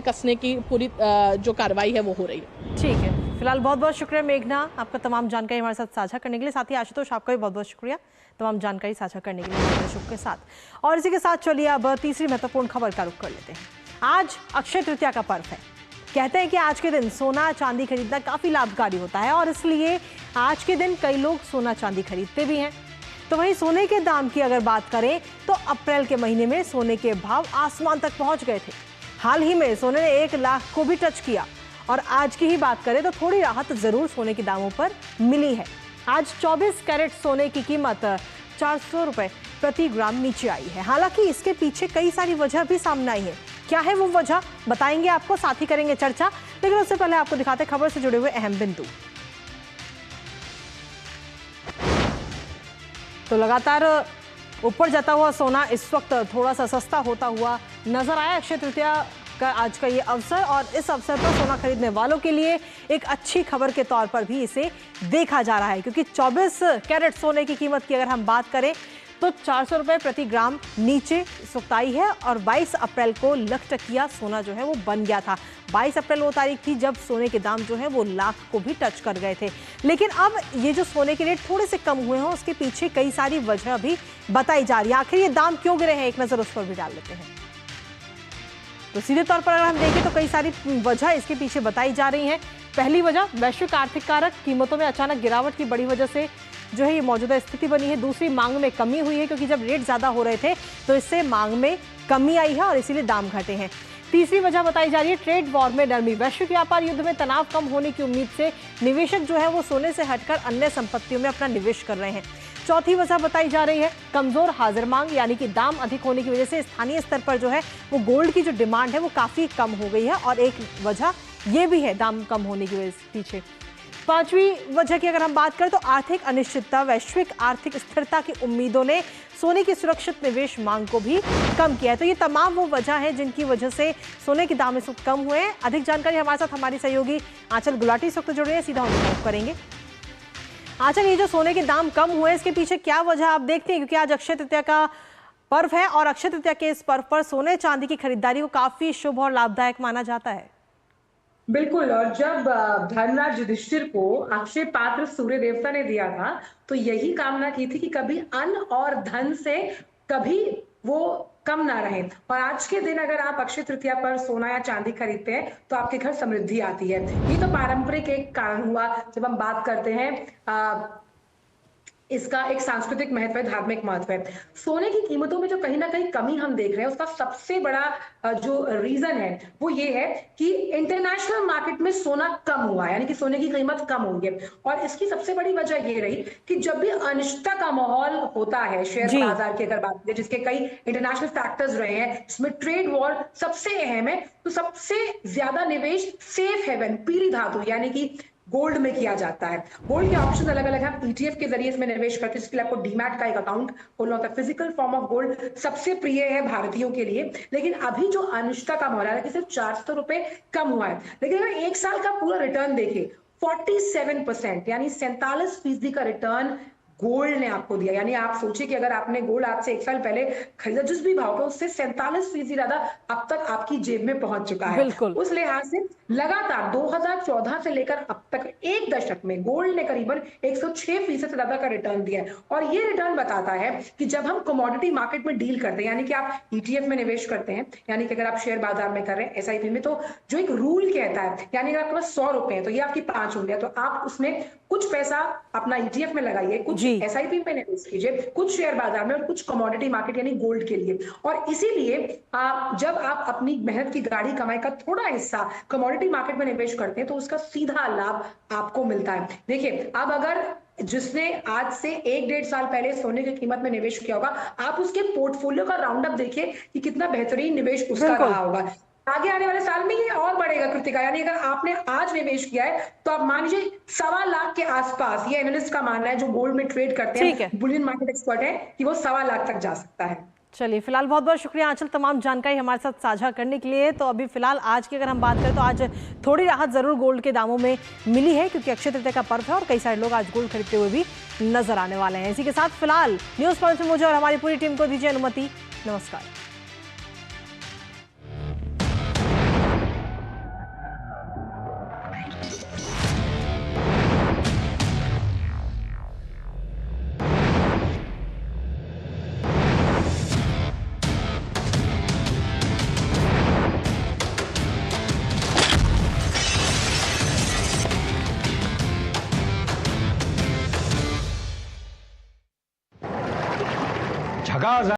कसने की पूरी जो कार्रवाई है वो हो रही है। ठीक है, फिलहाल बहुत बहुत शुक्रिया मेघना, आपका तमाम जानकारी हमारे साथ साझा करने के लिए। साथ ही आशुतोष, आपका भी बहुत बहुत शुक्रिया तमाम जानकारी साझा करने के लिए हमारे दर्शकों के साथ। और इसी के साथ चलिए अब तीसरी महत्वपूर्ण खबर का रुख कर लेते हैं। आज अक्षय तृतीया का पर्व है। कहते हैं कि आज के दिन सोना चांदी खरीदना काफ़ी लाभकारी होता है और इसलिए आज के दिन कई लोग सोना चांदी खरीदते भी हैं। तो वहीं सोने के दाम की अगर बात करें तो अप्रैल के महीने में सोने के भाव आसमान तक पहुंच गए थे। हाल ही में सोने ने 1 लाख को भी टच किया और आज की ही बात करें तो थोड़ी राहत जरूर सोने के दामों पर मिली है। आज 24 कैरेट सोने की कीमत 400 रुपए प्रति ग्राम नीचे आई है। हालांकि इसके पीछे कई सारी वजह भी सामने आई है। क्या है वो वजह, बताएंगे आपको, साथ ही करेंगे चर्चा। लेकिन उससे पहले आपको दिखाते खबर से जुड़े हुए अहम बिंदु। तो लगातार ऊपर जाता हुआ सोना इस वक्त थोड़ा सा सस्ता होता हुआ नजर आया। अक्षय तृतीया का आज का ये अवसर और इस अवसर पर सोना खरीदने वालों के लिए एक अच्छी खबर के तौर पर भी इसे देखा जा रहा है, क्योंकि 24 कैरेट सोने की कीमत की अगर हम बात करें तो 400 रुपए प्रति ग्राम नीचे सुक्ताई है और 22 अप्रैल को लख टकिया सोना जो है वो बन गया था। 22 अप्रैल वो तारीख थी जब सोने के दाम जो है वो लाख को भी टच कर गए थे। लेकिन अब ये जो सोने के रेट थोड़े से कम हुए हैं उसके पीछे कई सारी वजह भी बताई जा रही है। आखिर ये दाम क्यों गिरे हैं, एक नजर उस पर भी डाल लेते हैं। तो सीधे तौर पर अगर हम देखें तो कई सारी वजह इसके पीछे बताई जा रही हैं। पहली वजह वैश्विक आर्थिक कारक, कीमतों में अचानक गिरावट की बड़ी वजह से जो है ये मौजूदा स्थिति बनी है। दूसरी, मांग में कमी हुई है, क्योंकि जब रेट ज़्यादा हो रहे थे तो इससे मांग में कमी आई है और इसीलिए दाम घटे हैं। तीसरी वजह बताई जा रही है ट्रेड वॉर में नरमी। वैश्विक व्यापार युद्ध में तनाव कम होने की उम्मीद से निवेशक जो है वो सोने से हटकर अन्य संपत्तियों में अपना निवेश कर रहे हैं। चौथी वजह बताई जा रही है कमजोर हाजिर मांग, यानी कि दाम अधिक होने की वजह से स्थानीय स्तर पर जो है वो गोल्ड की जो डिमांड है वो काफ़ी कम हो गई है और एक वजह ये भी है दाम कम होने की वजह से पीछे। पांचवी वजह की अगर हम बात करें तो आर्थिक अनिश्चितता। वैश्विक आर्थिक स्थिरता की उम्मीदों ने सोने की सुरक्षित निवेश मांग को भी कम किया है। तो ये तमाम वो वजह है जिनकी वजह से सोने के दाम इस वक्त कम हुए हैं। अधिक जानकारी हमारे साथ हमारी सहयोगी आंचल गुलाटी इस वक्त जुड़े हैं, सीधा उनसे बात करेंगे। आंचल, ये जो सोने के दाम कम हुए इसके पीछे क्या वजह आप देखते हैं, क्योंकि आज अक्षय तृतीया का पर्व है और अक्षय तृतीया के इस पर्व पर सोने चांदी की खरीदारी को काफी शुभ और लाभदायक माना जाता है। बिल्कुल, और जब धर्मराज युधिष्ठिर को अक्षय पात्र सूर्य देवता ने दिया था तो यही कामना की थी कि कभी अन्न और धन से कभी वो कम ना रहे। और आज के दिन अगर आप अक्षय तृतीया पर सोना या चांदी खरीदते हैं तो आपके घर समृद्धि आती है। ये तो पारंपरिक एक कारण हुआ। जब हम बात करते हैं इसका एक सांस्कृतिक महत्व है, धार्मिक महत्व है। सोने की कीमतों में जो कहीं ना कहीं कमी हम देख रहे हैं उसका सबसे बड़ा जो रीजन है वो ये है कि इंटरनेशनल मार्केट में सोना कम हुआ है, यानी कि सोने की कीमत कम हुई है। और इसकी सबसे बड़ी वजह ये रही कि जब भी अनिश्चितता का माहौल होता है शेयर बाजार की अगर बात करें, जिसके कई इंटरनेशनल फैक्टर्स रहे हैं, जिसमें ट्रेड वॉर सबसे अहम है, तो सबसे ज्यादा निवेश सेफ हेवन पीली धातु यानी कि गोल्ड में किया जाता है। गोल्ड के ऑप्शन अलग अलग हैं। ईटीएफ के जरिए इसमें निवेश करते हैं, जिसके लिए आपको डीमैट का एक अकाउंट खोलना होता है। फिजिकल फॉर्म ऑफ गोल्ड सबसे प्रिय है भारतीयों के लिए। लेकिन अभी जो अनिश्चितता का माहौल है कि सिर्फ 400 रुपए कम हुआ है, लेकिन अगर एक साल का पूरा रिटर्न देखें 47% यानी 47% का रिटर्न गोल्ड ने आपको दिया। यानी आप सोचिए कि अगर आपने गोल्ड आज से एक साल पहले खरीदा जिस भी भाव पे, उससे 47% ज्यादा अब तक आपकी जेब में पहुंच चुका है। उस लिहाज से लगातार 2014 से लेकर अब तक एक दशक में गोल्ड ने करीबन 106% से ज्यादा का रिटर्न दिया है। और ये रिटर्न बताता है कि जब हम कमोडिटी मार्केट में डील करते हैं, यानी कि आप ईटीएफ में निवेश करते हैं, यानी कि अगर आप शेयर बाजार में कर रहे हैं, एसआईपी में, तो जो एक रूल कहता है, यानी अगर आपके पास 100 रुपए है तो ये आपकी 5 उंगलियां, तो आप उसमें कुछ पैसा अपना ईटीएफ में लगाइए, कुछ एसआईपी में निवेश कीजिए, कुछ शेयर बाजार में और कुछ कमोडिटी मार्केट यानी गोल्ड के लिए। और इसीलिए जब आप अपनी मेहनत की गाढ़ी कमाई का थोड़ा हिस्सा कमोडिटी मार्केट में निवेश करते हैं तो उसका सीधा लाभ आपको मिलता है। देखिए, अब अगर जिसने आज से 1-1.5 साल पहले सोने की कीमत में निवेश किया होगा, आप उसके पोर्टफोलियो का राउंड अप देखिए कि कितना बेहतरीन निवेश उसका रहा होगा। आगे आने वाले साल में ये और बढ़ेगा कृतिका, यानी अगर आपने आज निवेश किया है तो आप मान लीजिए 1.25 लाख के आसपास, ये एनालिस्ट का मानना है जो गोल्ड में ट्रेड करते हैं, बुलियन मार्केट एक्सपर्ट है, कि वो 1.25 लाख तक जा सकता है। चलिए, फिलहाल बहुत बहुत शुक्रिया आंचल तमाम जानकारी हमारे साथ साझा करने के लिए। तो अभी फिलहाल आज की अगर हम बात करें तो आज थोड़ी राहत जरूर गोल्ड के दामों में मिली है, क्योंकि अक्षय तृतीया का पर्व है और कई सारे लोग आज गोल्ड खरीदते हुए भी नजर आने वाले हैं। इसी के साथ फिलहाल न्यूज पॉइंट में मुझे और हमारी पूरी टीम को दीजिए अनुमति। नमस्कार। ठगा